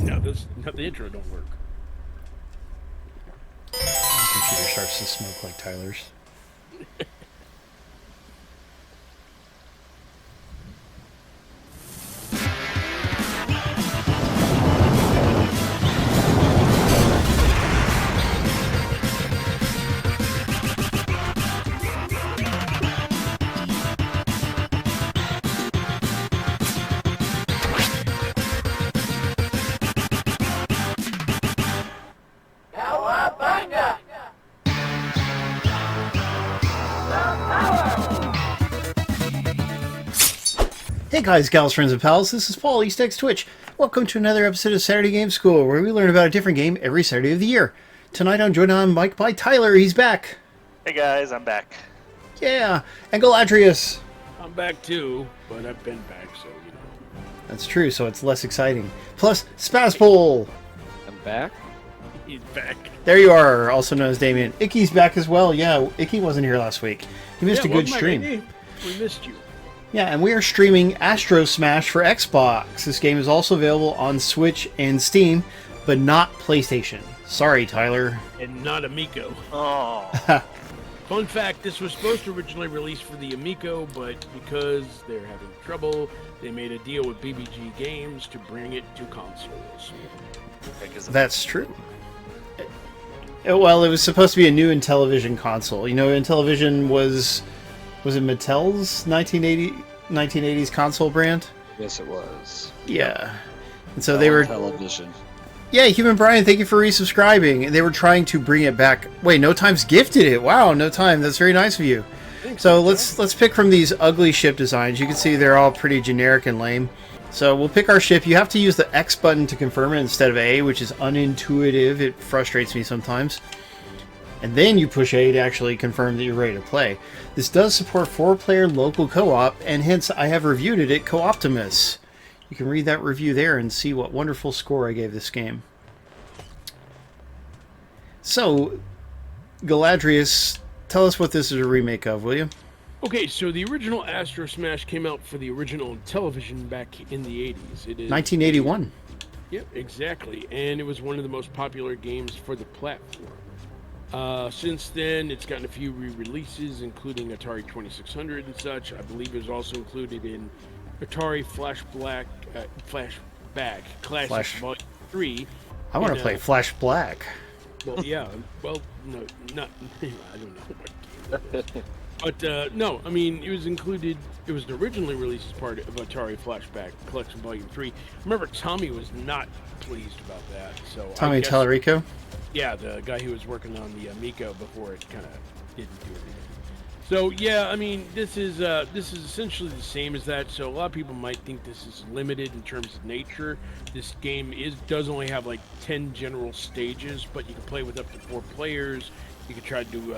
Now the intro don't work. My computer starts to smoke like Tyler's. Hey guys, gals, friends, and pals, this is Paul, EastXTwitch. Welcome to another episode of Saturday Game School, where we learn about a different game every Saturday of the year. Tonight I'm joined on mic by Tyler, he's back. Hey guys, I'm back. Yeah, and Galadrius. I'm back too, but I've been back, so you know. That's true, so it's less exciting. Plus, Spaspole. I'm back? He's back. There you are, also known as Damien. Icky's back as well. Yeah, Icky wasn't here last week. He missed a good stream. We missed you. Yeah, and we are streaming Astrosmash for Xbox. This game is also available on Switch and Steam, but not PlayStation. Sorry, Tyler. And not Amico. Oh. Fun fact, this was supposed to originally release for the Amico, but because they're having trouble, they made a deal with BBG Games to bring it to consoles. That's true. Well, it was supposed to be a new Intellivision console. You know, Intellivision was it Mattel's 1980s console brand? Yes, it was. Yeah. And so they were... Television. Yeah, Human Brian, thank you for resubscribing. They were trying to bring it back. Wait, No Time's gifted it. Wow, No Time. That's very nice of you. Thanks, So let's pick from these ugly ship designs. You can see they're all pretty generic and lame. So we'll pick our ship. You have to use the X button to confirm it instead of A, which is unintuitive. It frustrates me sometimes. And then you push A to actually confirm that you're ready to play. This does support 4-player local co-op, and hence I have reviewed it at Co-Optimus. You can read that review there and see what wonderful score I gave this game. So, Galadrius, tell us what this is a remake of, will you? Okay, so the original Astrosmash came out for the original television back in the 80s. It is 1981. Yep, exactly. And it was one of the most popular games for the platform. Since then, it's gotten a few re-releases, including Atari 2600 and such. I believe it was also included in Atari Flashback Classic Volume 3. I want to play Flash Black. Well, yeah. Well, no, not. I don't know what game it is. But, no, I mean, it was included. It was originally released as part of Atari Flashback Collection Volume 3. Remember, Tommy was not pleased about that. So Tommy Tallarico? Yeah, the guy who was working on the Amico before it kind of didn't do anything. So yeah, I mean, this is essentially the same as that. So a lot of people might think this is limited in terms of nature. This game does only have like 10 general stages, but you can play with up to 4 players. You can try to do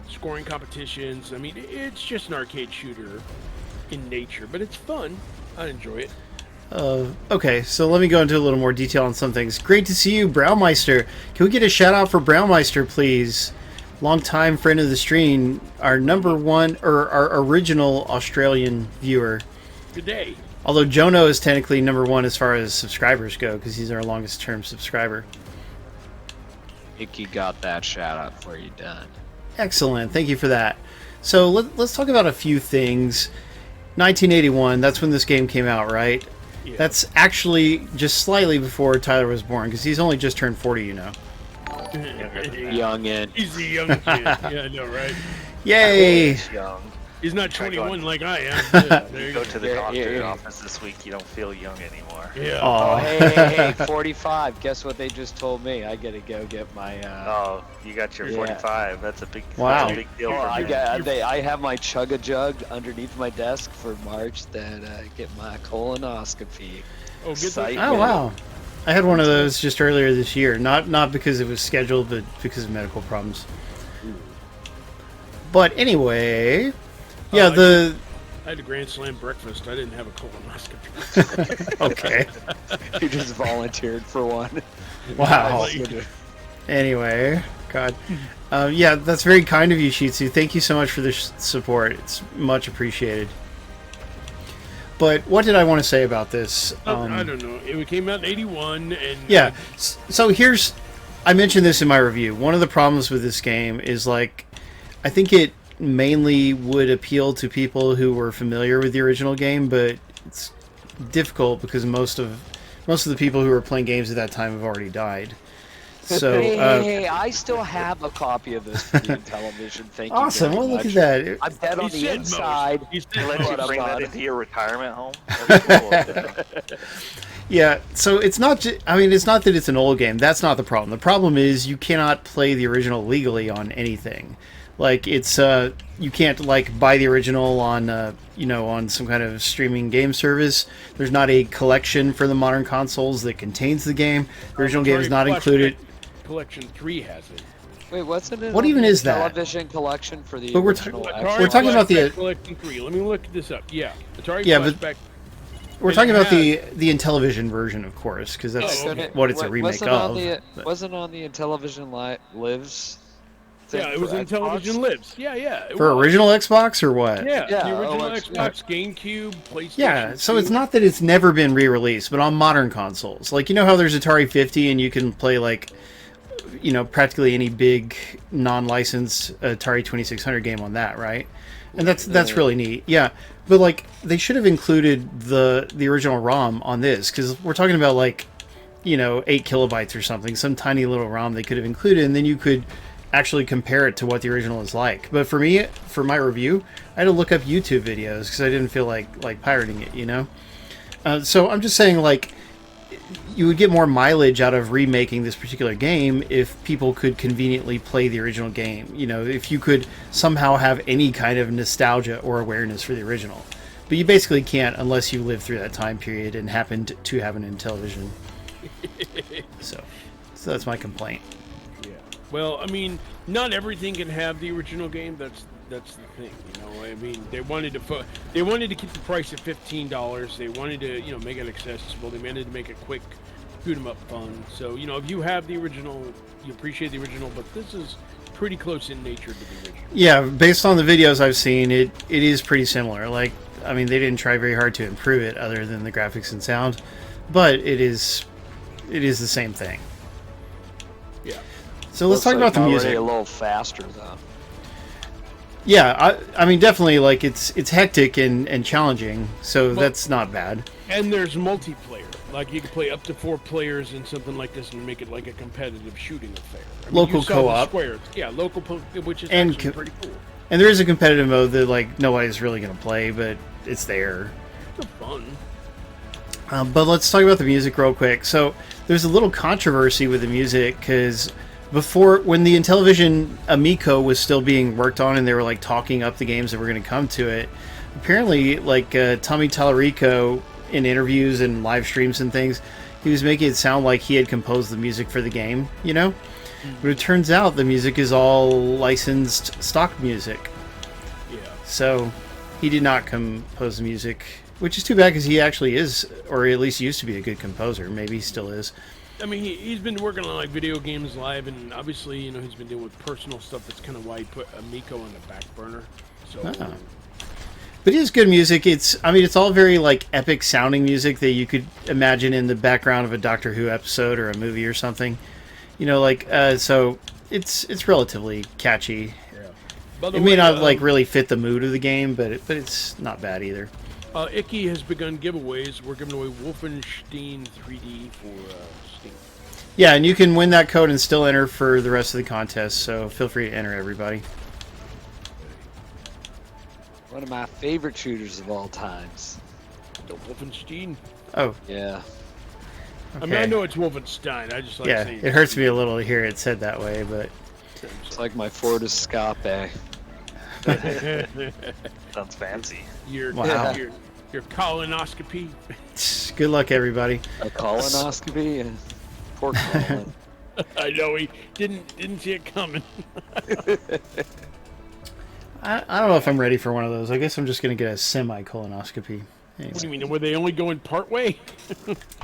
scoring competitions. I mean, it's just an arcade shooter in nature, but it's fun. I enjoy it. Okay, so let me go into a little more detail on some things. Great to see you, Browmeister. Can we get a shout out for Browmeister, please? Longtime friend of the stream, our number one, or our original Australian viewer. Good day. Although Jono is technically number one as far as subscribers go, because he's our longest term subscriber. Icky got that shout out for you done. Excellent, thank you for that. So let's talk about a few things. 1981, that's when this game came out, right? Yeah. That's actually just slightly before Tyler was born, because he's only just turned 40, you know. Youngin. He's a young kid. Yeah, I know, right? Yay! Young. He's not 21 like I am. Yeah, there you Go go. to the Yeah, doctor's yeah. office this week, you don't feel young anymore. Yeah. Oh, Aw. hey, 45. Guess what they just told me? I gotta go get my, Oh, you got your Yeah. 45. That's a big, Wow. that's a big deal Oh, for me. I have my chug-a-jug underneath my desk for March that get my colonoscopy. Oh, good. Site- Oh, wow. I had one of those just earlier this year. Not because it was scheduled, but because of medical problems. But anyway... Yeah, I had a Grand Slam breakfast. I didn't have a colonoscopy. Okay. You just volunteered for one. Wow. Anyway, God. Yeah, that's very kind of you, Shitsu. Thank you so much for the support. It's much appreciated. But what did I want to say about this? I don't know. It came out in '81, and Yeah. So here's, I mentioned this in my review. One of the problems with this game is like, I think it mainly would appeal to people who were familiar with the original game, but it's difficult because most of the people who were playing games at that time have already died. So hey, I still have a copy of this for the television. Thank you. awesome. very Well, look much. at that. I'm dead on He the said inside. most. He said They let most. you But bring I'm that not. into your retirement home? That'd be cool. Yeah, so it's not. I mean, it's not that it's an old game. That's not the problem. The problem is you cannot play the original legally on anything. Like it's you can't like buy the original on on some kind of streaming game service. There's not a collection for the modern consoles that contains the game. The original game is not included. Collection 3 has it. Wait, what's it? What even is that? Television collection for the But we're original. Atari We're talking about the- Flashback Collection 3. Let me look this up. Yeah, Atari Yeah, but- Flashback. We're It talking about has- the Intellivision version, of course, because that's Oh, okay. what it's a remake wasn't of. On the, but- wasn't on the Intellivision Lives. thing Yeah, it was for in Xbox? Television Lives. Yeah, it For was. original Xbox or what? Yeah, Yeah, the original oh, Xbox, GameCube, PlayStation. Yeah, so 2. it's not that it's never been re-released, but on modern consoles. Like, you know how there's Atari 50 and you can play, like, practically any big non-licensed Atari 2600 game on that, right? And that's really neat. Yeah, but, like, they should have included the original ROM on this, because we're talking about, like, 8 kilobytes or something, some tiny little ROM they could have included, and then you could actually compare it to what the original is like. But for me, for my review, I had to look up YouTube videos because I didn't feel like pirating it, So I'm just saying, like, you would get more mileage out of remaking this particular game if people could conveniently play the original game. If you could somehow have any kind of nostalgia or awareness for the original. But you basically can't unless you lived through that time period and happened to have an Intellivision. So that's my complaint. Yeah. Well, I mean, not everything can have the original game. That's the thing, I mean, they wanted to keep the price at $15. They wanted to, make it accessible. They wanted to make it quick, shoot 'em up fun. So, if you have the original, you appreciate the original. But this is pretty close in nature to the original. Yeah, based on the videos I've seen, it is pretty similar. Like, I mean, they didn't try very hard to improve it other than the graphics and sound, but it is the same thing. Yeah. So let's talk about the Already music. a little faster though. Yeah, I mean, definitely, like, it's hectic and challenging, so that's not bad. And there's multiplayer. Like, you can play up to 4 players in something like this and make it like a competitive shooting affair. I mean, Local you saw the co-op. squares. Yeah, which is And actually pretty cool. And there is a competitive mode that, like, nobody's really going to play, but it's there. It's fun. But let's talk about the music real quick. So there's a little controversy with the music because when the Intellivision Amico was still being worked on and they were like talking up the games that were going to come to it, apparently like Tommy Tallarico in interviews and live streams and things, he was making it sound like he had composed the music for the game, But it turns out the music is all licensed stock music. Yeah. So he did not compose the music, which is too bad because he actually is, or at least used to be, a good composer. Maybe he still is. I mean, he's been working on like video games live, and obviously, he's been dealing with personal stuff. That's kind of why he put Amico on the back burner. So, Ah. But it is good music. It's all very like epic sounding music that you could imagine in the background of a Doctor Who episode or a movie or something. So it's relatively catchy. yeah. By the It way, may not like really fit the mood of the game, but it's not bad either. Icky has begun giveaways. We're giving away Wolfenstein 3D for Steam. Yeah, and you can win that code and still enter for the rest of the contest. So feel free to enter, everybody. One of my favorite shooters of all times. The Wolfenstein. Oh, Yeah. I mean, I okay. know it's Wolfenstein. I just like Yeah, saying it hurts me a little to hear it said that way, but It's like my Ford Escape. Sounds fancy. Your Wow. your colonoscopy. good luck, everybody. A colonoscopy and pork colon. I know he didn't see it coming. I don't know if I'm ready for one of those. I guess I'm just going to get a semi-colonoscopy. What do you mean? Were they only going part way?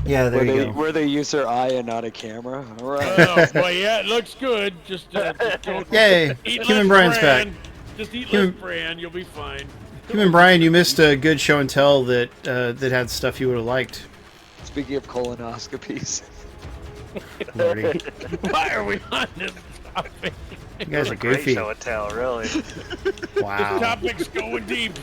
Yeah, there you go. Where they use their eye and not a camera. All right. Oh, well, yeah, it looks good. Just don't Yay! eat Human less Brian's bran. back. Just eat Human- less bran. You'll be fine. Human Brian, you missed a good show and tell that that had stuff you would have liked. Speaking of colonoscopies. Lordy. Why are we on this topic? You guys are Great goofy. show and tell, really. This Wow. topic's going deep.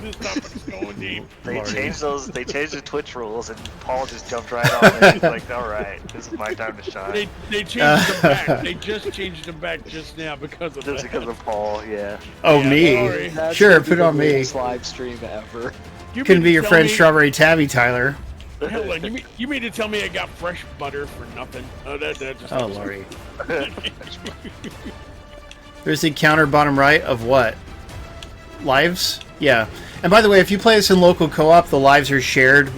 This topic's going deep. They Lordy. changed those. They changed the Twitch rules, and Paul just jumped right on it. He's like, "All right, this is my time to shine." They changed them back. They just changed them back just now because of Just that. because of Paul, yeah. Oh, Yeah, me? sorry. That's Sure, gonna put be it the on me. weirdest live stream ever. You Couldn't mean be to your tell friend me- Strawberry Tabby, Tyler. Hold on, you mean to tell me I got fresh butter for nothing? Oh, that just. Oh, Lordy. There's the counter bottom right of what? Lives? Yeah. And by the way, if you play this in local co-op, the lives are shared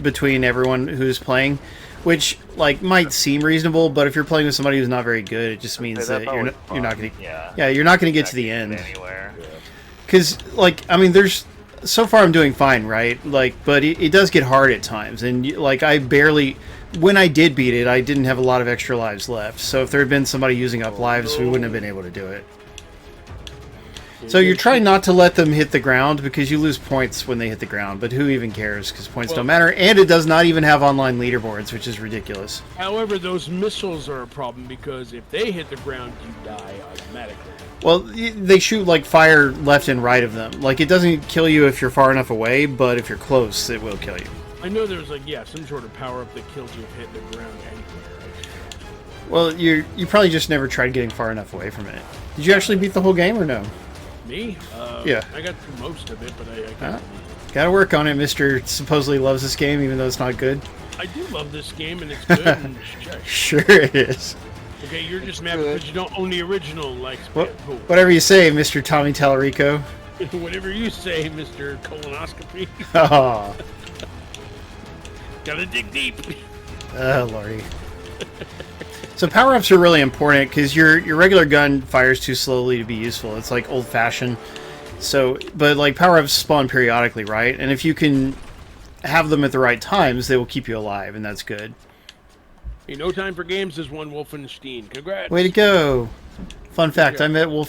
between everyone who's playing, which like might seem reasonable, but if you're playing with somebody who's not very good, it just means that you're not going to. Yeah. You're not going to get to the end. Anywhere. Because, like, I mean, so far I'm doing fine, right? Like, but it does get hard at times, and like when I did beat it, I didn't have a lot of extra lives left. So if there had been somebody using up lives, we wouldn't have been able to do it. So you're trying not to let them hit the ground because you lose points when they hit the ground, but who even cares because points don't matter, and it does not even have online leaderboards, which is ridiculous. However, those missiles are a problem because if they hit the ground, you die automatically. Well, they shoot like fire left and right of them. Like it doesn't kill you if you're far enough away, but if you're close, it will kill you. I know there's like some sort of power up that kills you if hit the ground anywhere. Well, you probably just never tried getting far enough away from it. Did you actually beat the whole game or no? Me? Yeah. I got through most of it, but I Huh? Gotta work on it. Mr. supposedly loves this game, even though it's not good. I do love this game and it's good. And Sure it is. okay, you're just mad good. because you don't own the original. Like, cool. Whatever you say, Mr. Tommy Tallarico. Whatever you say, Mr. Colonoscopy. Oh, Gotta dig deep. Lordy. So power-ups are really important because your regular gun fires too slowly to be useful. It's like old-fashioned. So, but like power-ups spawn periodically, right? And if you can have them at the right times, they will keep you alive, and that's good. Hey, No Time for Games is one Wolfenstein. Congrats. Way to go! Fun fact: go. I met No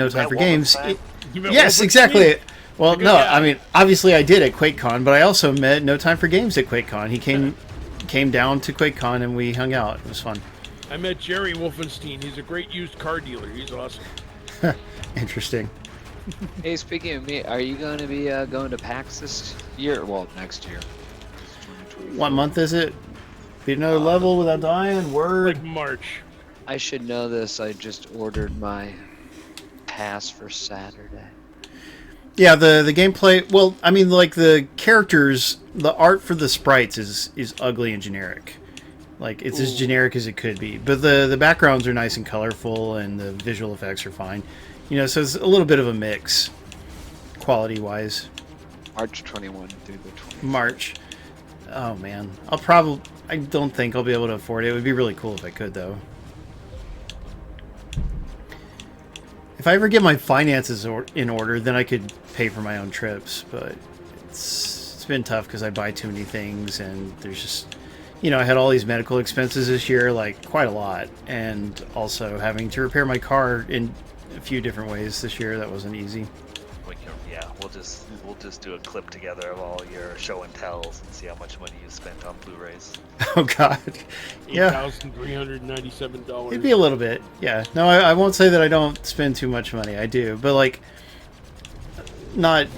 Time for Games. Wolfenstein? You met Yes, Wolfenstein? exactly. Well, Good no, guy. I mean, obviously I did at QuakeCon, but I also met No Time for Games at QuakeCon. He came down to QuakeCon and we hung out. It was fun. I met Jerry Wolfenstein. He's a great used car dealer. He's awesome. Interesting. Hey, speaking of me, are you going to be going to PAX this year? Well, next year. What month is it? Beat another level without dying? Word. Like March. I should know this. I just ordered my pass for Saturday. Yeah, the gameplay. Well, I mean, like the characters, the art for the sprites is ugly and generic. Like it's as generic as it could be. But the backgrounds are nice and colorful, and the visual effects are fine. You know, so it's a little bit of a mix, quality wise. March 21 through the 20th. March. Oh man, I don't think I'll be able to afford it. It would be really cool if I could, though. If I ever get my finances in order, then I could pay for my own trips. But it's been tough because I buy too many things, and there's just, you know, I had all these medical expenses this year, like quite a lot, and also having to repair my car in a few different ways this year. That wasn't easy. Yeah, we'll just do a clip together of all your show and tells and see how much money you spent on Blu-rays. Oh God, yeah. $8,397. It'd be a little bit, yeah. No, I won't say that I don't spend too much money. I do, but like,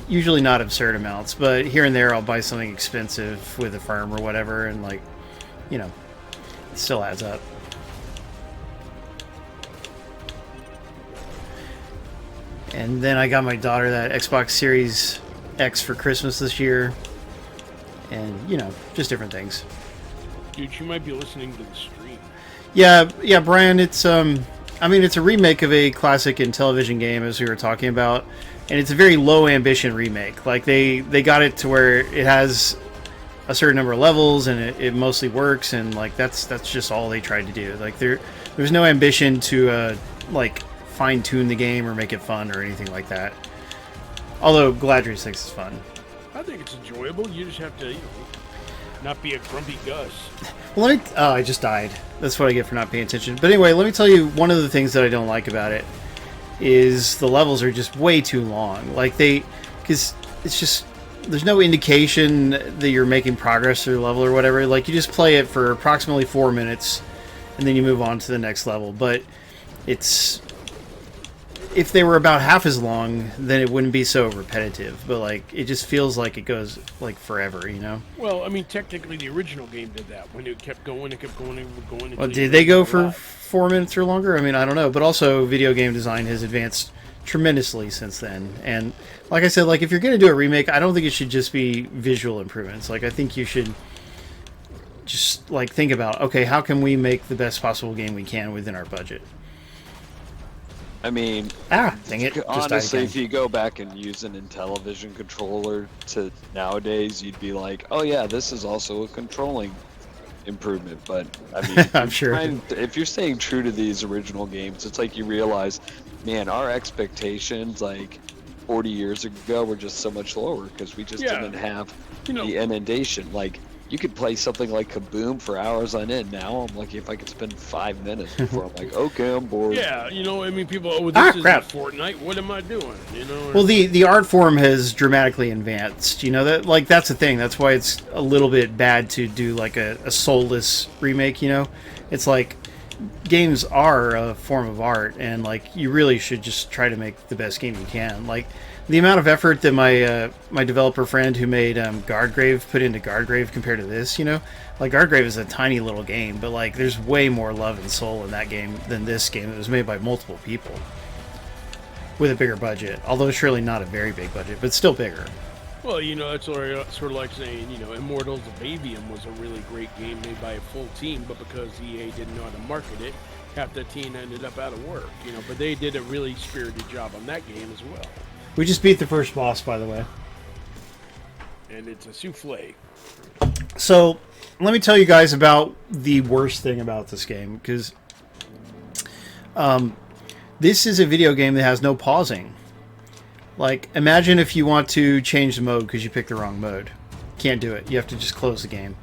usually not absurd amounts. But here and there, I'll buy something expensive with a firm or whatever, and like, you know, it still adds up. And then I got my daughter that Xbox Series X for Christmas this year, and you know, just different things. Dude, you might be listening to the stream. Yeah, Brian. It's I mean, it's a remake of a classic in television game, as we were talking about, and it's a very low ambition remake. Like they got it to where it has a certain number of levels, and it mostly works, and like that's just all they tried to do. Like there's no ambition to like fine tune the game or make it fun or anything like that. Although Gladrius thinks it's fun. I think it's enjoyable. You just have to, you know, not be a grumpy Gus. Well, I just died. That's what I get for not paying attention. But anyway, let me tell you one of the things that I don't like about it is the levels are just way too long. Like because it's just there's no indication that you're making progress through the level or whatever. Like you just play it for approximately 4 minutes, and then you move on to the next level. But if they were about half as long, then it wouldn't be so repetitive. But like, it just feels like it goes like forever, you know? Well, I mean, technically, the original game did that. When it kept going, it kept going, and going. Well, did they go for 4 minutes or longer? I mean, I don't know. But also, video game design has advanced tremendously since then. And like I said, like if you're going to do a remake, I don't think it should just be visual improvements. Like I think you should just like think about, okay, how can we make the best possible game we can within our budget? I mean, dang it. Honestly, if you go back and use an Intellivision controller to nowadays, you'd be like, oh yeah, this is also a controlling improvement. But I mean, I'm sure. If you're staying true to these original games, it's like you realize, man, our expectations like 40 years ago were just so much lower because we just didn't have the inundation. Like, you could play something like Kaboom for hours on end. Now I'm lucky if I could spend 5 minutes before I'm like, okay, I'm bored. Yeah, you know, I mean, people, this is Fortnite. What am I doing? You know. Well, the art form has dramatically advanced. You know that's the thing. That's why it's a little bit bad to do like a soulless remake. You know, it's like games are a form of art, and like you really should just try to make the best game you can. Like the amount of effort that my developer friend who made Guardgrave put into Guardgrave compared to this, you know, like Guardgrave is a tiny little game, but like there's way more love and soul in that game than this game. It was made by multiple people with a bigger budget, although surely not a very big budget, but still bigger. Well, you know, it's sort of like saying, you know, Immortals of Avium was a really great game made by a full team, but because EA didn't know how to market it, half the team ended up out of work, you know, but they did a really spirited job on that game as well. We just beat the first boss, by the way. And it's a souffle. So, let me tell you guys about the worst thing about this game, because this is a video game that has no pausing. Like, imagine if you want to change the mode because you picked the wrong mode. Can't do it. You have to just close the game.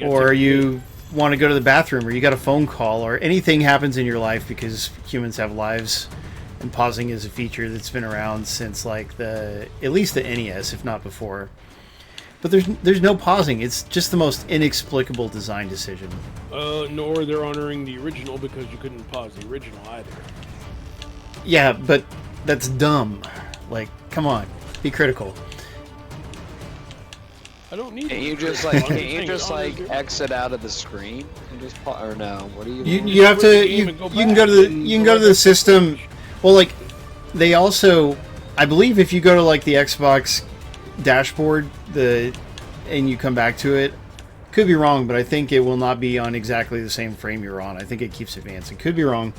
Or you want to go to the bathroom, or you got a phone call, or anything happens in your life because humans have lives. And pausing is a feature that's been around since like at least the NES, if not before. But there's no pausing. It's just the most inexplicable design decision. Nor they're honoring the original because you couldn't pause the original either. Yeah, but that's dumb. Like, come on, be critical. I don't need. Can't you just like exit out of the screen and just or no? What do you? You have to. You can go to the system. Well, like, they also, I believe if you go to, like, the Xbox dashboard, and you come back to it, could be wrong, but I think it will not be on exactly the same frame you're on. I think it keeps advancing. Could be wrong.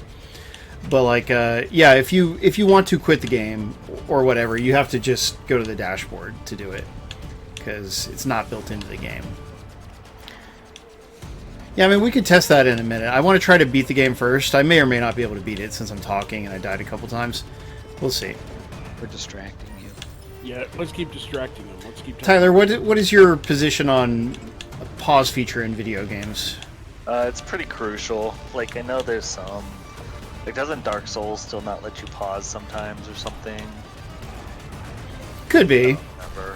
But, like, yeah, if you want to quit the game or whatever, you have to just go to the dashboard to do it, because it's not built into the game. Yeah, I mean, we could test that in a minute. I want to try to beat the game first. I may or may not be able to beat it since I'm talking and I died a couple times. We'll see. We're distracting you. Yeah, let's keep distracting them. Let's keep. Tyler, what is your position on a pause feature in video games? It's pretty crucial. Like, I know there's some. Like, doesn't Dark Souls still not let you pause sometimes or something? Could be. I don't remember.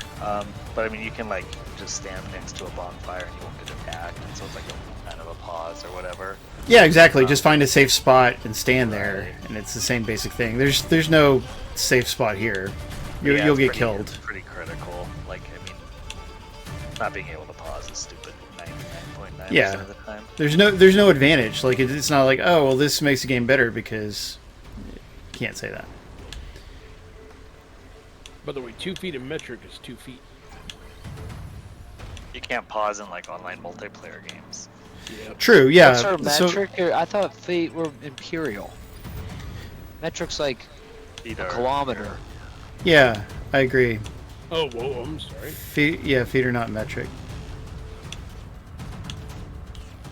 But I mean, you can like just stand next to a bonfire and you won't get attacked, and so it's like a kind of a pause or whatever. Yeah, exactly. Just find a safe spot and stand there, and it's the same basic thing. There's no safe spot here. You'll get killed. It's pretty critical. Like, I mean, not being able to pause is stupid 99.9% of the time. There's no advantage. Like, it's not like, oh, well, this makes the game better, because you can't say that. By the way, 2 feet in metric is 2 feet. You can't pause in like online multiplayer games. Yep. True, yeah. What's our metric? I thought feet were imperial. Metric's like a kilometer. Yeah, I agree. Oh, whoa, I'm sorry. Feet are not metric.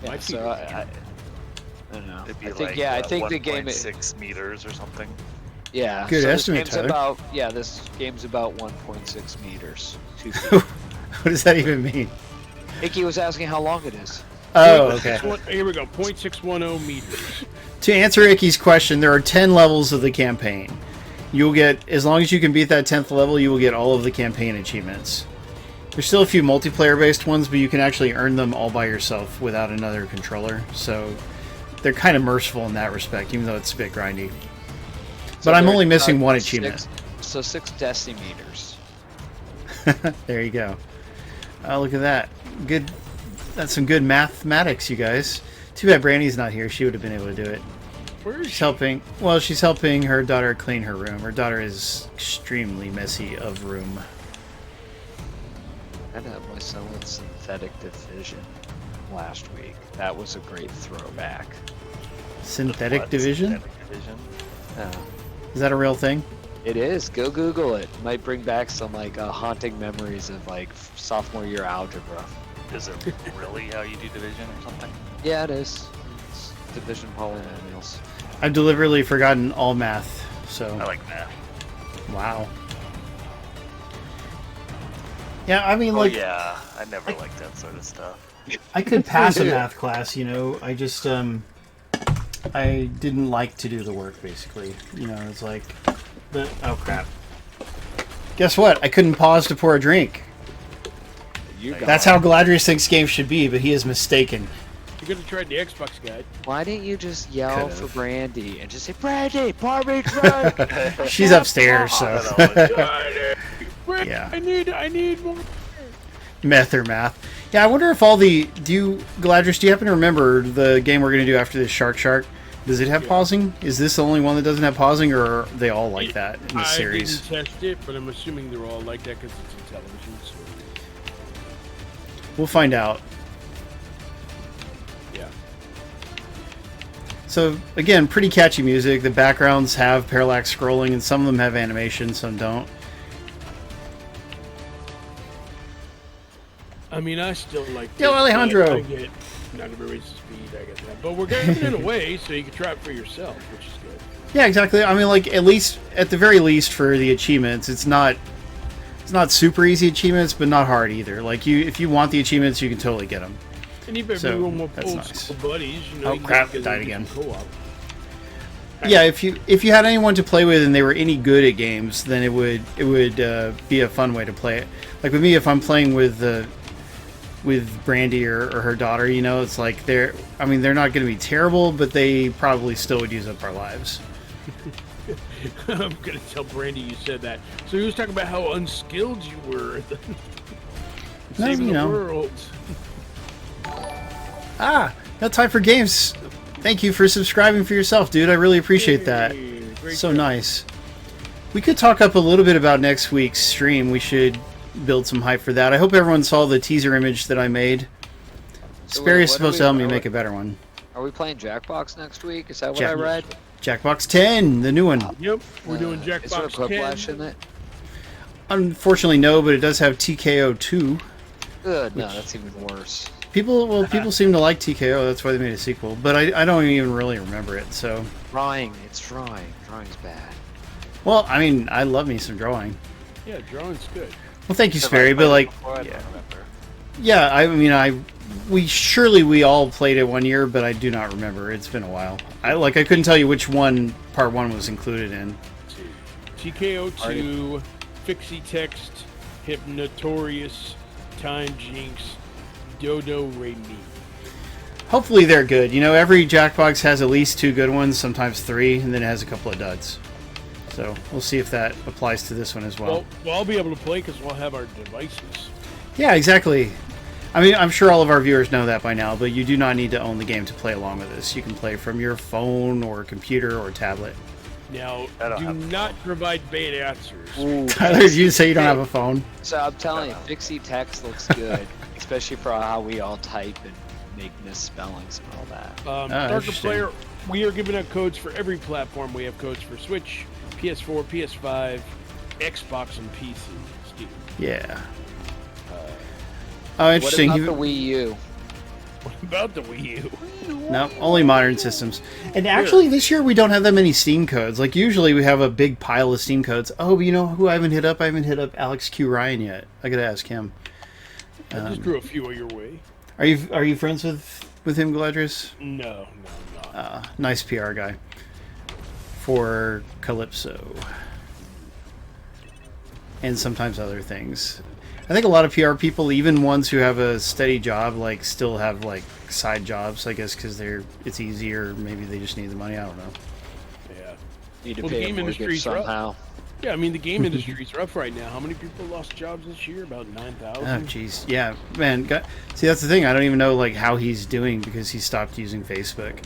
Yeah, so I don't know. It'd be I think the game 6 meters or something. Yeah. Good so estimate, Tyler. This game's about 1.6 meters. 2 feet. What does that even mean? Icky was asking how long it is. Oh, okay. Here we go. 0.610 meters. To answer Icky's question, there are 10 levels of the campaign. You'll get, as long as you can beat that 10th level, you will get all of the campaign achievements. There's still a few multiplayer-based ones, but you can actually earn them all by yourself without another controller. So they're kind of merciful in that respect, even though it's a bit grindy. But I'm only missing one achievement. 6 decimeters. There you go. Oh, look at that. Good. That's some good mathematics, you guys. Too bad Brandy's not here. She would have been able to do it. Where is She's she? helping. Well, she's helping her daughter clean her room. Her daughter is extremely messy of room. I had my son with Synthetic Division last week. That was a great throwback. Synthetic Division? Synthetic Division. Is that a real thing? It is. Go Google it. Might bring back some like haunting memories of like sophomore year algebra. Is it really how you do division or something? Yeah, it is. It's division polynomials. I've deliberately forgotten all math, so... I like math. Wow. Yeah, I mean, Oh like... yeah, I never liked that sort of stuff. I could pass a math class, you know, I just, I didn't like to do the work, basically. You know, it's like... oh, crap. Guess what? I couldn't pause to pour a drink. That's how Galadrius thinks games should be, but he is mistaken. You could have tried the Xbox guide. Why didn't you just yell Could've. for Brandy and just say, Brandy, pour me drink? She's upstairs, so... Yeah. I need more. Meth or math. Yeah, I wonder if all the... Galadrius, do you happen to remember the game we're going to do after this Shark? Does it have pausing? Is this the only one that doesn't have pausing, or are they all like that in the series? I didn't test it, but I'm assuming they're all like that because it's in television. So. We'll find out. Yeah. So, again, pretty catchy music. The backgrounds have parallax scrolling, and some of them have animation, some don't. I mean, I still like... Yo, Alejandro! I get not everybody's speed, I get that. But we're getting it in a way so you can try it for yourself, which is good. Yeah, exactly. I mean, like, at the very least for the achievements, it's not super easy achievements, but not hard either. Like, if you want the achievements, you can totally get them. And even if you're more old school buddies, you know... Oh, crap, it died again. Co-op. Yeah, if you had anyone to play with and they were any good at games, then it would be a fun way to play it. Like with me, if I'm playing with Brandy or her daughter, you know, it's like they're not going to be terrible, but they probably still would use up our lives. I'm going to tell Brandy you said that. So he was talking about how unskilled you were. Saving the world. No time for games. Thank you for subscribing for yourself, dude. I really appreciate that. So nice. We could talk up a little bit about next week's stream. We should build some hype for that. I hope everyone saw the teaser image that I made. Sperry's supposed to help me make a better one. Are we playing Jackbox next week? Is that what I read? Jackbox 10, the new one. Yep, we're doing Jackbox 10. Is there a Quiplash in it? Unfortunately, no, but it does have TKO 2. Good. No, that's even worse. People seem to like TKO. That's why they made a sequel. But I don't even really remember it. So drawing, it's drawing. Drawing's bad. Well, I mean, I love me some drawing. Yeah, drawing's good. Well, thank you, Sperry. But like, yeah, I mean, we all played it one year, but I do not remember. It's been a while. I couldn't tell you which one part 1 was included in. TKO 2, Fixie Text, Hypnotorious, Time Jinx, Dodo Ray Me. Hopefully they're good. You know, every Jackbox has at least 2 good ones, sometimes 3, and then it has a couple of duds. So we'll see if that applies to this one as well. Well, I'll be able to play because we'll have our devices. Yeah, exactly. I mean, I'm sure all of our viewers know that by now, but you do not need to own the game to play along with this. You can play from your phone or computer or tablet. Now, do not provide bad answers. Ooh, Tyler, did you say you don't have a phone? So I'm telling you, Fixie Text looks good, especially for how we all type and make misspellings and all that. Darker Player, we are giving out codes for every platform. We have codes for Switch, PS4, PS5, Xbox, and PC. Steve. Yeah. Oh, interesting. What about the Wii U? What about the Wii U? No, only modern systems. And actually, this year we don't have that many Steam codes. Like, usually we have a big pile of Steam codes. Oh, but you know who I haven't hit up? I haven't hit up Alex Q. Ryan yet. I gotta ask him. I just drew a few of your way. Are you friends with him, Galadrius? No, I'm not. Nice PR guy for Calypso and sometimes other things. I think a lot of PR people, even ones who have a steady job, like still have like side jobs. I guess because it's easier. Maybe they just need the money. I don't know. Yeah. Need to Well, pay the a game mortgage industry's somehow. rough. Yeah, I mean the game industry's rough right now. How many people lost jobs this year? About 9,000. Oh, jeez. Yeah, man. See, that's the thing. I don't even know like how he's doing because he stopped using Facebook.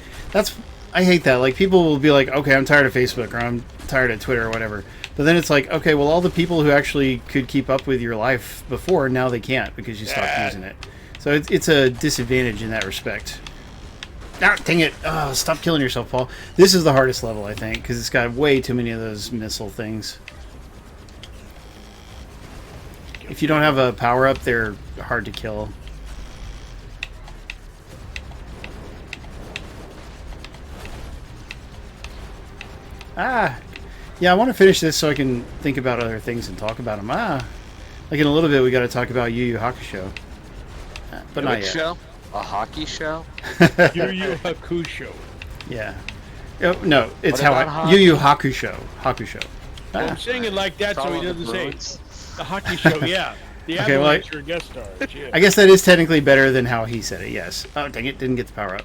I hate that. Like people will be like, okay, I'm tired of Facebook or I'm tired of Twitter or whatever. But then it's like, okay, well, all the people who actually could keep up with your life before, now they can't because you stopped using it. So it's a disadvantage in that respect. Ah, dang it. Oh, stop killing yourself, Paul. This is the hardest level, I think, because it's got way too many of those missile things. If you don't have a power-up, they're hard to kill. Ah! Yeah, I want to finish this so I can think about other things and talk about them. Like in a little bit, we got to talk about Yu Yu Hakusho. But not Which yet. show? A hockey show? Yu Yu Hakusho. Yeah. Oh, no, it's What how about Yu Yu Hakusho. Hakusho. Well, I'm saying it like that so he Follow the doesn't say Bruins. the hockey show. Yeah, the Okay, well, Avalanche are guest stars. Yeah. I guess that is technically better than how he said it, yes. Oh, dang it, didn't get the power up.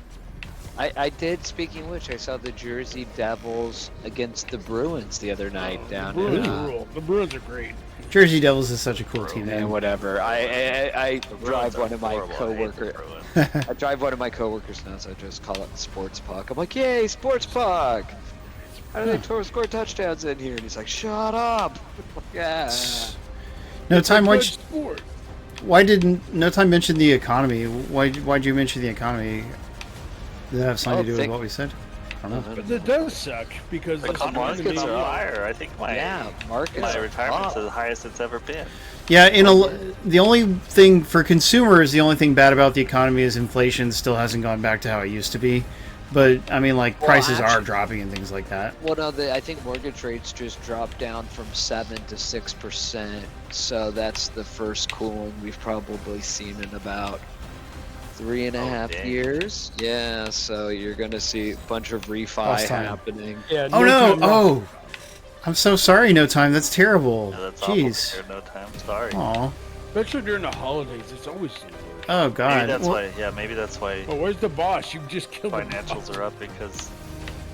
I did, speaking of which, I saw the Jersey Devils against the Bruins the other night The down Bruins in... rule. The Bruins are great. Jersey Devils is such a cool team Man, name. whatever. I drive one of my coworkers. Bruins. I drive one of my coworkers now, so I just call it Sports Puck. I'm like, yay, Sports Puck! How do they score touchdowns in here? And he's like, shut up! Yeah. No time, Good sport. why didn't No Time mention the economy? Why'd you mention the economy? Did that have something to do with what we said? I don't know. But it does suck because The the markets are higher. I think Yeah, markets my are retirement's up. the highest it's ever been. Yeah, the only thing for consumers, the only thing bad about the economy is inflation still hasn't gone back to how it used to be. But I mean, like prices are actually- dropping and things like that. Well, no, I think mortgage rates just dropped down from 7 to 6%. So that's the first cooling we've probably seen in about 3.5 dang. years. Yeah, so you're gonna see a bunch of refi Lost time. happening. Yeah, Oh no! time Oh, I'm so sorry. No Time. That's terrible. Yeah, that's Jeez. awful. No time. Sorry. Aw. Especially during the holidays, it's always the worst. Oh Maybe God. that's Well, why. Yeah, maybe that's why Oh, where's the boss? You just killed the financials boss. are up because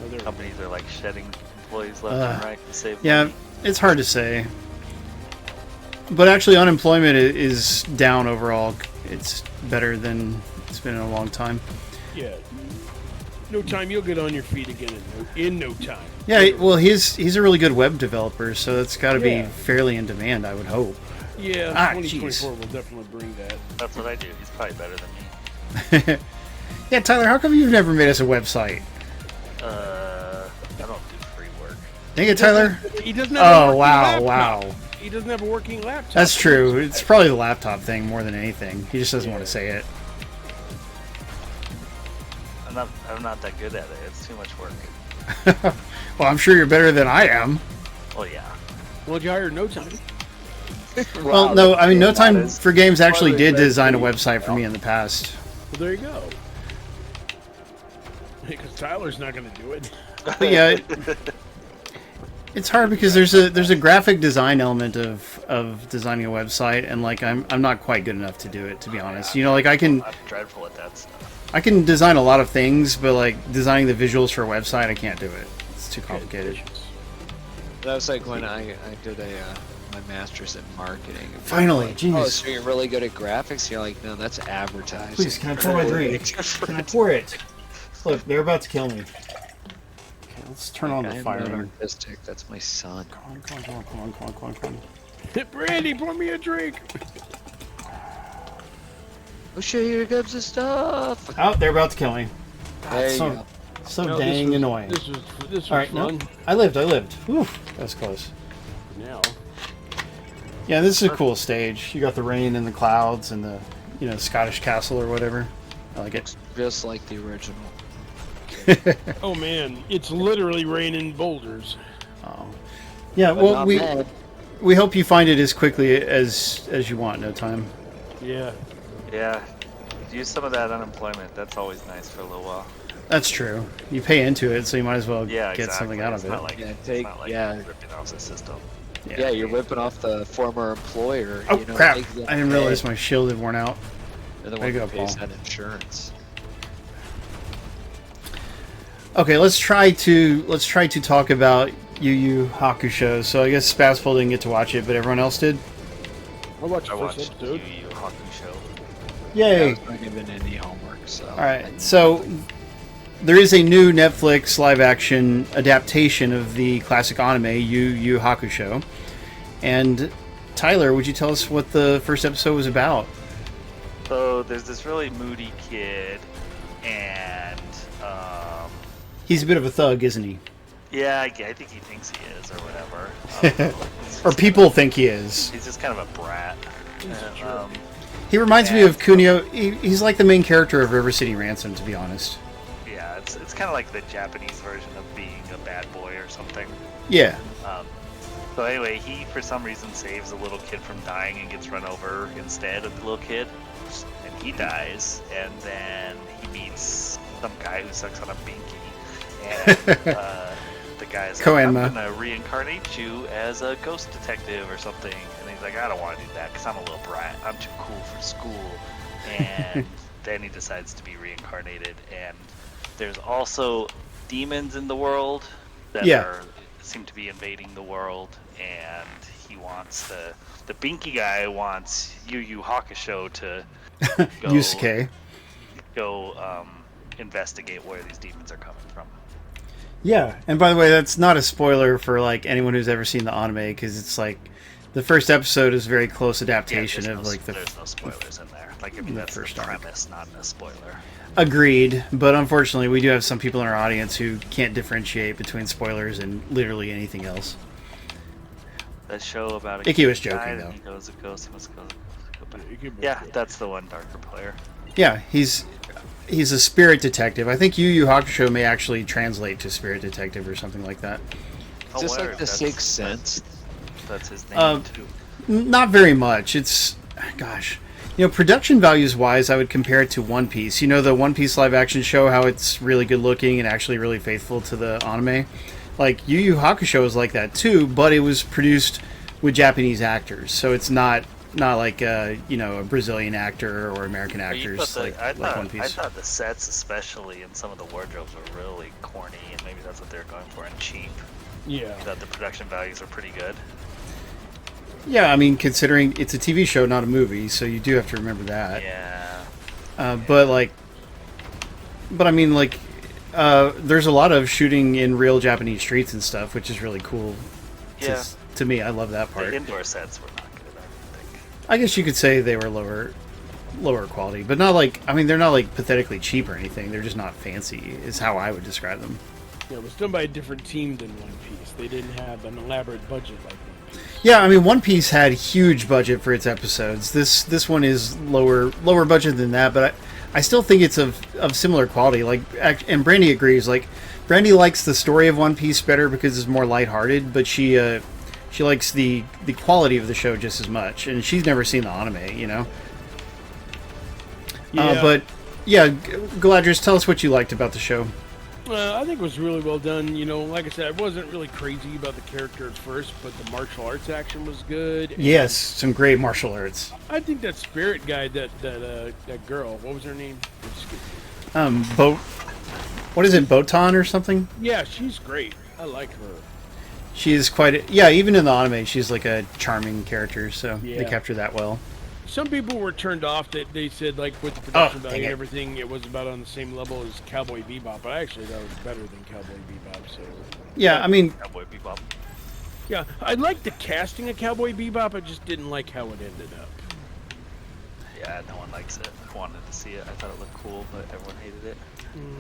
Oh, there we go. companies are like shedding employees left and right to save yeah, money. it's hard to say. But actually, unemployment is down overall. It's better than it's been in a long time. Yeah. No time. You'll get on your feet again in no time. Yeah, well, he's a really good web developer, so it's got to Yeah. be fairly in demand, I would hope. Yeah, Ah, 2024 will definitely bring that. That's what I do. He's probably better than me. Yeah, Tyler, how come you've never made us a website? I don't do free work. Dang it, Tyler. He doesn't have a Oh working wow, laptop. wow. He doesn't have a working laptop. That's true. It's probably the laptop thing more than anything. He just doesn't want to say it. I'm not that good at it. It's too much work. Well, I'm sure you're better than I am. Well, yeah. Well, you hired no time. Well, no, I mean, No Time is for Games actually partly did led design a to- website for me in the past. Well, there you go. Because Tyler's not going to do it. But yeah, it's hard because there's a graphic design element of designing a website, and like I'm not quite good enough to do it, to be honest. You know, like I can dreadful at that stuff. I can design a lot of things, but like designing the visuals for a website, I can't do it. It's too complicated. That was like when I did my master's in marketing. Finally, Oh, jeez. so you're really good at graphics? You're like, no, that's advertising. Please, can I pour my drink? Can I pour it? Look, they're about to kill me. Okay, let's turn on the I'm fire. not Come artistic. That's my son. on, come on, come on, come on, come on, come on, come on. Brandy, pour me a drink. Oh shit, here comes the stuff. Oh, they're about to kill me. There you so go. so No, dang this was, annoying. This was All right, fun. no, I lived. Whew, that was close. Now, Yeah, this is a cool stage. You got the rain and the clouds and the, Scottish castle or whatever. I like it. Just like the original. oh man, it's literally raining boulders. Oh. Yeah, But well, not we bad. we hope you find it as quickly as you want. No Time. Yeah. Yeah. use some of that unemployment. That's always nice for a little while. That's true. You pay into it, so you might as well Yeah, get something out of it. It's not like ripping off the system. Yeah, you're ripping off the former employer. Oh, you know, crap. I didn't realize my shield had worn out. They're the Way one to who go, pays Paul. that insurance. Okay, let's try to talk about Yu Yu Hakusho. So I guess Spazpole didn't get to watch it, but everyone else did. I watched I the first watched episode. Yu Yu Hakusho. Yay! I was not given any homework, so. All right, so there is a new Netflix live-action adaptation of the classic anime Yu Yu Hakusho. And Tyler, would you tell us what the first episode was about? So there's this really moody kid, and He's a bit of a thug, isn't he? yeah, I think he thinks he is or whatever. Or people think he is. He's just kind of a brat. He reminds me of Kunio. He's like the main character of River City Ransom, to be honest. Yeah, it's kind of like the Japanese version of being a bad boy or something. Yeah. So anyway, he for some reason saves a little kid from dying and gets run over instead of the little kid, and he dies. And then he meets some guy who sucks on a binky, and the guy's like, I'm Koenma. gonna reincarnate you as a ghost detective or something. And he's like, I don't want to do that because I'm a little brat. I'm too cool for school. And then he decides to be reincarnated. And there's also demons in the world that seem to be invading the world, and he wants the binky guy wants Yu Yu Hakusho to go investigate where these demons are coming from. Yeah, and by the way, that's not a spoiler for like anyone who's ever seen the anime, because it's like the first episode is a very close adaptation of like there's no spoilers in there. Like, I mean, that's the first arc. premise, not a spoiler. Agreed, but unfortunately, we do have some people in our audience who can't differentiate between spoilers and literally anything else. That show about a Icky was guy joking, that though. he goes, it goes, he must go back. Icky was Yeah, joking. that's the one darker player. Yeah, he's a spirit detective. I think Yu Yu Hakusho may actually translate to spirit detective or something like that. Is this like word, the that's- Sixth Sense? That's his name too. Not very much. It's, gosh, production values wise, I would compare it to One Piece. The One Piece live action show, how it's really good looking and actually really faithful to the anime. Like Yu Yu Hakusho is like that too, but it was produced with Japanese actors, so it's not like a Brazilian actor or American actors like One Piece. I thought the sets, especially, and some of the wardrobes were really corny, and maybe that's what they were going for, and cheap. Yeah. I thought the production values are pretty good. Yeah, I mean, considering it's a TV show, not a movie, so you do have to remember that. Yeah. But I mean, like, there's a lot of shooting in real Japanese streets and stuff, which is really cool. Yeah. To me, I love that part. The indoor sets were not good, I don't think. I guess you could say they were lower quality, but not like, I mean, they're not like pathetically cheap or anything. They're just not fancy, is how I would describe them. Yeah, it was done by a different team than One Piece. They didn't have an elaborate budget like One Piece. Yeah, I mean, One Piece had huge budget for its episodes. This one is lower budget than that, but I still think it's of similar quality. Like, and Brandy agrees. Like, Brandy likes the story of One Piece better because it's more lighthearted, but she likes the quality of the show just as much, and she's never seen the anime, Yeah. But yeah, Galadrius, tell us what you liked about the show. I think it was really well done. Like I said, I wasn't really crazy about the character at first, but the martial arts action was good. and Yes, some great martial arts. I think that spirit guy, that girl, what was her name? What is it, Botan or something? Yeah, she's great. I like her. She is quite even in the anime, she's like a charming character, so they Yeah. capture that well. Some people were turned off that they said, like, with the production dang value and it. everything, it was about on the same level as Cowboy Bebop. But I actually thought it was better than Cowboy Bebop. So Yeah, I mean, Cowboy Bebop. yeah, I liked the casting of Cowboy Bebop. I just didn't like how it ended up. Yeah, no one likes it. I wanted to see it. I thought it looked cool, but everyone hated it.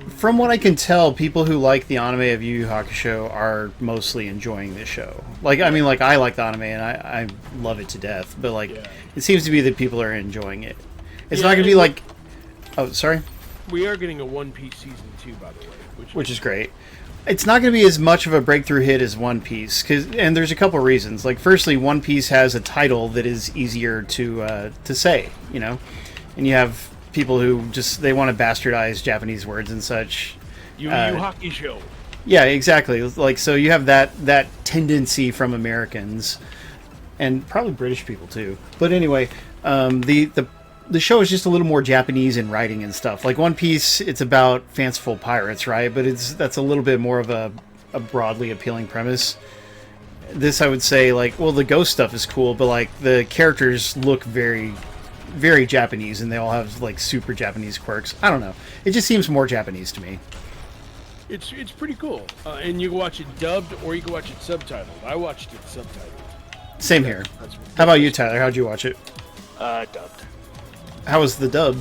from what I can tell, people who like the anime of Yu Yu Hakusho are mostly enjoying this show. Like, I mean, like, I like the anime and I love it to death, but like, Yeah. it seems to be that people are enjoying it. It's Yeah, not gonna be it- like, oh, sorry, We are getting a One Piece season 2, by the way, which is great. It's not going to be as much of a breakthrough hit as One Piece, and there's a couple reasons. Like, firstly, One Piece has a title that is easier to say, and you have people who just they want to bastardize Japanese words and such. You hockey show. Yeah, exactly. Like, so you have that tendency from Americans, and probably British people too. But anyway, the show is just a little more Japanese in writing and stuff. Like One Piece, it's about fanciful pirates, right? But that's a little bit more of a broadly appealing premise. This, I would say, like, well, the ghost stuff is cool, but like the characters look very, very Japanese, and they all have like super Japanese quirks. I don't know. It just seems more Japanese to me. It's pretty cool, and you can watch it dubbed or you can watch it subtitled. I watched it subtitled. Same here. How about you, Tyler? How'd you watch it? Dubbed. How was the dub?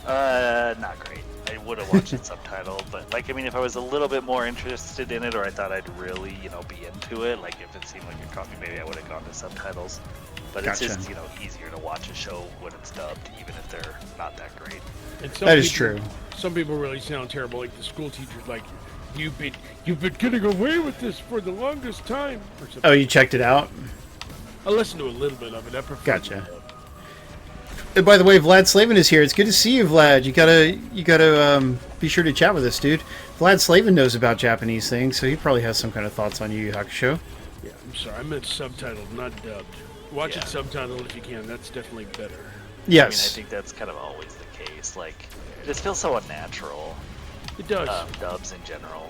Not great. I would have watched it subtitled, but like, I mean, if I was a little bit more interested in it, or I thought I'd really, be into it, like if it seemed like a copy, maybe I would have gone to subtitles. But Gotcha. It's just, easier to watch a show when it's dubbed, even if they're not that great. And some That is people- true. Some people really sound terrible, like the school teacher's like, you've been getting away with this for the longest time, or something. Oh, you checked it out? I listened to a little bit of it. I prefer Gotcha. the dub. And by the way, Vlad Slavin is here. It's good to see you, Vlad. You gotta be sure to chat with us, dude. Vlad Slavin knows about Japanese things, so he probably has some kind of thoughts on Yu Yu Hakusho. Yeah, I'm sorry. I meant subtitled, not dubbed. Watch Yeah. it subtitled if you can. That's definitely better. Yes. I think that's kind of always the case. Like, it just feels so unnatural. It does. Dubs in general.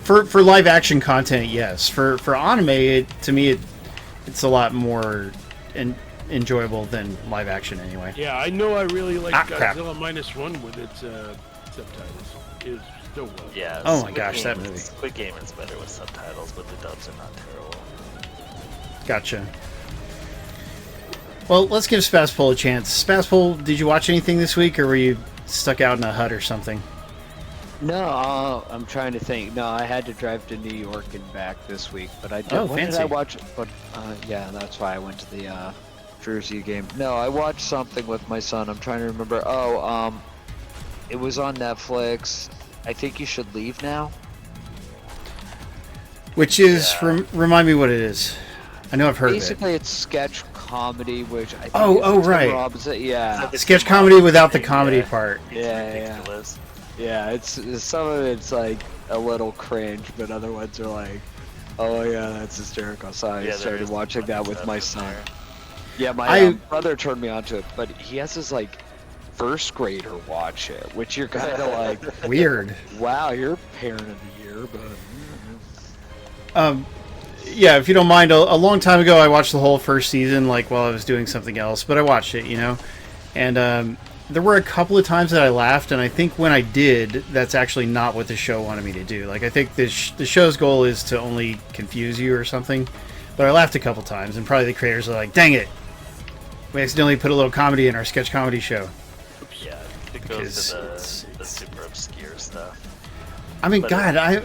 For live action content, yes. For anime, to me, it's a lot more enjoyable than live action anyway. Yeah, I know. I really like crap. Godzilla -1 with its subtitles. It was still well. Yeah. Oh my Squid gosh, Game that movie. Squid Game is better with subtitles, but the dubs are not terrible. Gotcha. Well, let's give Spaspole a chance. Spaspole, did you watch anything this week, or were you stuck out in a hut or something? No, I'm trying to think. No, I had to drive to New York and back this week, but I did. Oh, When did fancy. I watch? But yeah, that's why I went to the Jersey game. No, I watched something with my son. I'm trying to remember. Oh, it was on Netflix. I think you should leave now. Which is, remind me what it is. I know I've heard Basically, it's sketch comedy, which I think Oh, is Tim right. Robbins. Yeah, it. Sketch comedy without the comedy part. It's Yeah. ridiculous. yeah. It's some of it's like a little cringe, but other ones are like, oh yeah, that's hysterical. So I Yeah, there started is watching funny that with stuff my in son. there. Yeah, my brother turned me onto it, but he has his like first grader watch it, which you're kind of like, Weird. wow, you're parent of the year, but Yeah, if you don't mind, a long time ago I watched the whole first season, like while I was doing something else, but I watched it, and there were a couple of times that I laughed, and I think when I did, that's actually not what the show wanted me to do. Like, I think the show's goal is to only confuse you or something, but I laughed a couple times, and probably the creators are like, dang it, we accidentally put a little comedy in our sketch comedy show. Yeah, it Because goes to it's- the super obscure stuff. I mean, But God,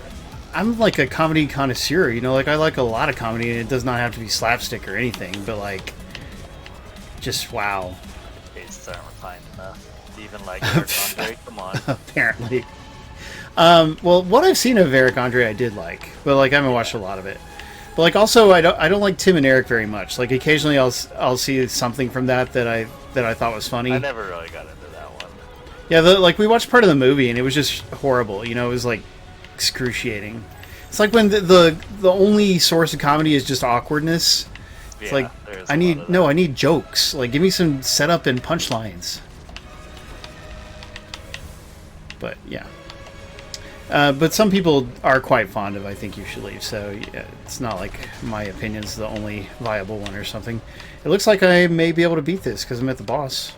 I'm like a comedy connoisseur, like I like a lot of comedy, and it does not have to be slapstick or anything, but like, just wow. Tastes aren't refined enough to even like Eric Andre. Come on. Apparently. Well, what I've seen of Eric Andre, I did like, but like I haven't watched a lot of it. But like also, I don't like Tim and Eric very much. Like occasionally, I'll see something from that I thought was funny. I never really got into that one. Yeah, like we watched part of the movie and it was just horrible. It was like excruciating. It's like when the only source of comedy is just awkwardness. It's Yeah, like there's I a need lot of I need jokes. Like give me some setup and punchlines. But yeah. But some people are quite fond of I Think You Should Leave, so yeah, it's not like my opinion's the only viable one or something. It looks like I may be able to beat this because I'm at the boss.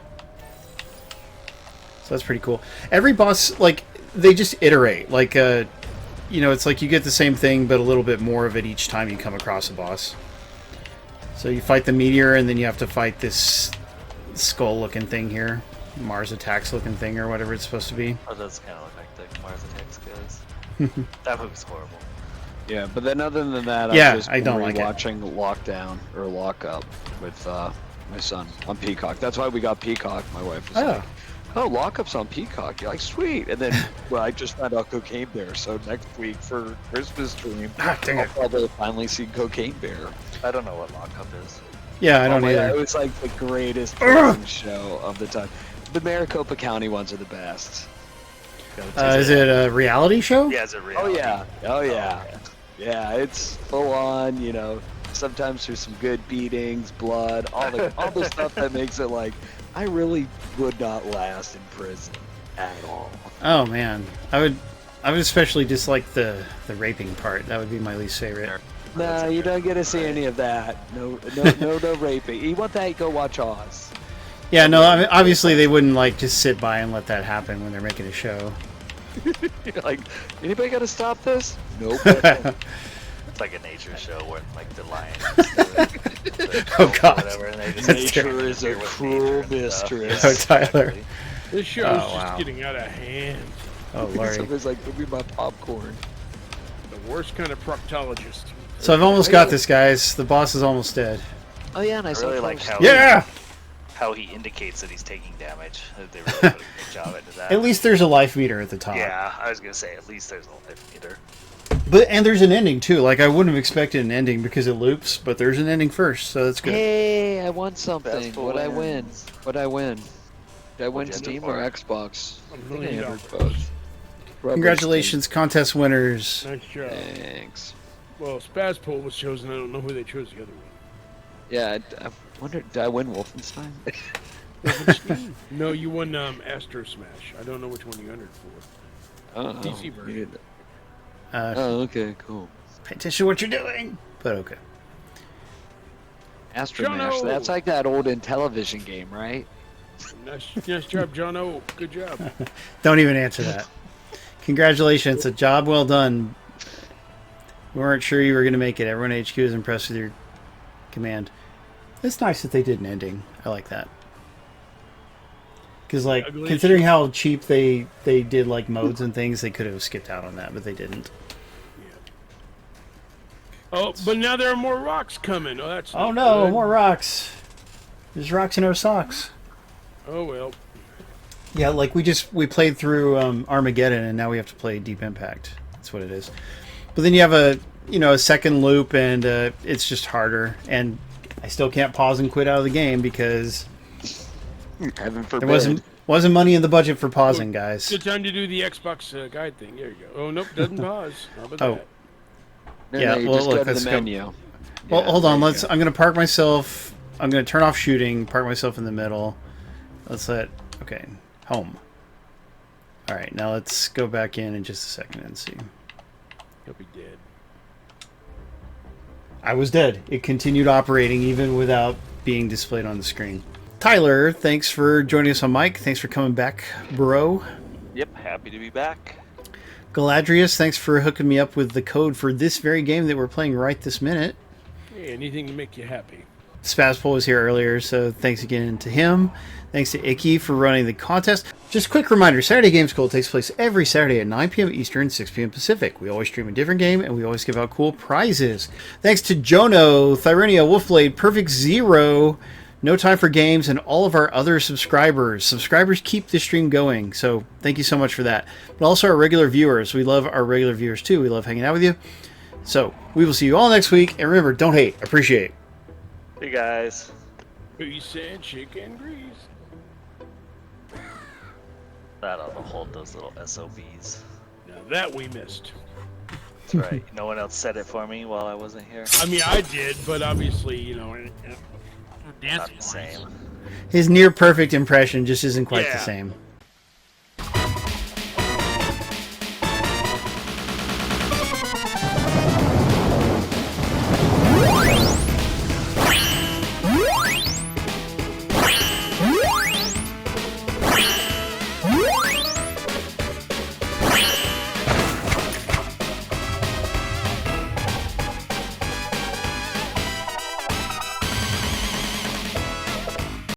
So that's pretty cool. Every boss, like, they just iterate. Like, it's like you get the same thing, but a little bit more of it each time you come across a boss. So you fight the meteor, and then you have to fight this skull-looking thing here. Mars Attacks-looking thing, or whatever it's supposed to be. Oh, it does kind of look like the Mars Attacks guys. That movie's horrible. yeah. But then other than that, Yeah, I've just I been don't like it. watching Lockdown or Lockup with my son on Peacock. That's why we got Peacock. My wife was like, oh, Lockup's on Peacock. You're like, sweet. And then, well, I just found out Cocaine Bear. So next week for Christmas stream, Dang I'll it. probably finally see Cocaine Bear. I don't know what Lockup is. Yeah, I don't Oh my God, either. it was like the greatest fucking show of the time. The Maricopa County ones are the best. Is it a reality show? Yeah, it's a reality. Oh yeah. Oh yeah. Yeah, it's full on. You know, sometimes there's some good beatings, blood, all the stuff that makes it like I really would not last in prison at all. Oh man, I would especially dislike the raping part. That would be my least favorite. Nah, you don't get to see any of that. No raping. You want that? Go watch Oz. Yeah, no. I mean, obviously they wouldn't like just sit by and let that happen when they're making a show. You're like, anybody got to stop this? Nope. It's like a nature show where like the lions. Oh God. Whatever, and they just Nature is a cruel mistress. Oh Tyler. This show is just getting out of hand. Oh Lord. Somebody's like, give me my popcorn. The worst kind of proctologist. So I've almost got this, guys. The boss is almost dead. Oh yeah, and I I saw really like Yeah. how he indicates that he's taking damage. They really put a good job into that. At least there's a life meter at the top. Yeah, I was gonna say at least there's a life meter. And there's an ending too. Like I wouldn't have expected an ending because it loops, but there's an ending first, so that's good. Hey, I won something. Best What'd I win? wins. What'd I win? Did I win What'd you Steam end or up Xbox? $1 I think I million. entered both. Rubber Congratulations, contest winners. Nice job. stamp. Thanks. Well, Spazpole was chosen. I don't know who they chose the other one. Yeah, I wondered, did I win Wolfenstein? No, you won Astrosmash. I don't know which one you entered for. Oh, PC you version. did. Oh, Okay, cool. pay attention to what you're doing. But okay. Astrosmash, Jono! that's like that old Intellivision game, right? Nice job, John O. Good job. Don't even answer that. Congratulations, a job well done. We weren't sure you were going to make it. Everyone at HQ is impressed with your command. It's nice that they did an ending. I like that. Because, like, Ugly considering how cheap they did, like, modes and things, they could have skipped out on that, but they didn't. Oh, but now there are more rocks coming. Oh, that's Oh not no, good. more rocks. There's rocks in our socks. Oh well. Yeah, like we played through Armageddon, and now we have to play Deep Impact. That's what it is. But then you have a second loop, and it's just harder. And I still can't pause and quit out of the game because Heaven forbid. there wasn't money in the budget for pausing, guys. Good time to do the Xbox guide thing. There you go. Oh nope, doesn't pause. How about Oh. that? No, Yeah, you well, just look, go to let's the go. menu. Well, Yeah, hold on. there you I'm gonna park myself. I'm gonna turn off shooting. Park myself in the middle. Okay, home. All right, now let's go back in just a second and see. He'll be dead. I was dead. It continued operating even without being displayed on the screen. Tyler, thanks for joining us on mic. Thanks for coming back, bro. Yep, happy to be back. Galadrius, thanks for hooking me up with the code for this very game that we're playing right this minute. Hey, anything to make you happy. Spazpole was here earlier, so thanks again to him. Thanks to Icky for running the contest. Just a quick reminder, Saturday Game School takes place every Saturday at 9 p.m. Eastern, 6 p.m. Pacific. We always stream a different game, and we always give out cool prizes. Thanks to Jono, Thyronia, Wolfblade, Perfect Zero, No Time for Games, and all of our other subscribers. Subscribers keep the stream going, so thank you so much for that. But also our regular viewers. We love our regular viewers, too. We love hanging out with you. So, we will see you all next week, and remember, don't hate, appreciate. Hey guys. Peace and chicken grease. That'll hold those little SOBs. Now that we missed. That's right. No one else said it for me while I wasn't here. I mean, I did, but obviously, Not dancing the same. His near perfect impression just isn't quite the Yeah. same.